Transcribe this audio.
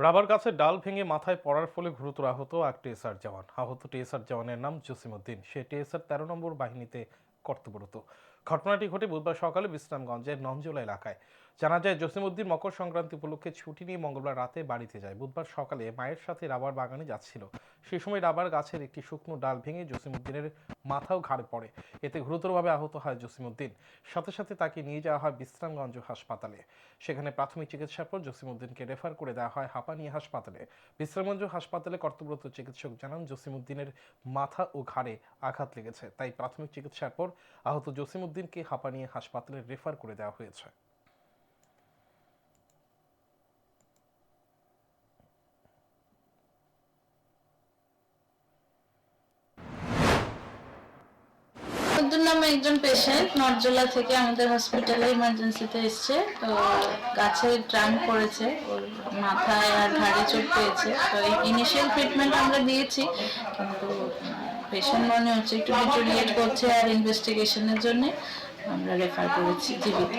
Rubber গাছের ডাল ভেঙে মাথায় পড়ার ফলে গুরুতর আহত এক টিএসআর জওয়ান। আহত টিএসআর জওয়ানের নাম জসিমউদ্দিন। সে টিএসআর ১৩ নম্বর বাহিনীতে কর্তব্যরত। ঘটনাটি ঘটে বুধবার সকালে বিশ্রামগঞ্জের নঞ্জলা এলাকায়। জানা যায়, জসিমউদ্দিন মকর সংক্রান্তি উপলক্ষে ছুটি নিয়ে মঙ্গলবার রাতে বাড়িতে যায়। বুধবার সকালে মায়ের সাথে রাবার বাগানে যাচ্ছিল। সেই সময় রাবার গাছের একটি শুকনো ডাল ভেঙে জসিমউদ্দিনের মাথা ও ঘাড়ে পড়ে। এতে গুরুতরভাবে আহত হয় জসিমউদ্দিন। সাথে সাথে তাকে নিয়ে যাওয়া হয় বিশ্রামগঞ্জ হাসপাতালে। সেখানে প্রাথমিক চিকিৎসার পর জসিমউদ্দিনকে রেফার করে দেওয়া হয় হাঁপানিয়া হাসপাতালে। বিশ্রামগঞ্জ হাসপাতালে কর্তব্যরত চিকিৎসক জানান, জসিমউদ্দিনের মাথা ও ঘাড়ে আঘাত লেগেছে। তাই প্রাথমিক চিকিৎসার পর আহত জসিমউদ্দিনকে হাঁপানিয়া হাসপাতালে রেফার করে দেওয়া হয়েছে। আব্দুল নামে একজন পেশেন্ট নরজলা থেকে আমাদের হসপিটালে ইমার্জেন্সিতে এসছে। তো গাছে ট্রাঙ্ক পড়েছে, ওর মাথায় আর ঘাড়ে চোট পেয়েছে। তো ইনিশিয়াল ট্রিটমেন্ট আমরা দিয়েছি, কিন্তু পেশেন্ট মনে হচ্ছে একটু ডিটোরিয়েট করছে, আর ইনভেস্টিগেশনের জন্য আমরা রেফার করেছি জিবিতে।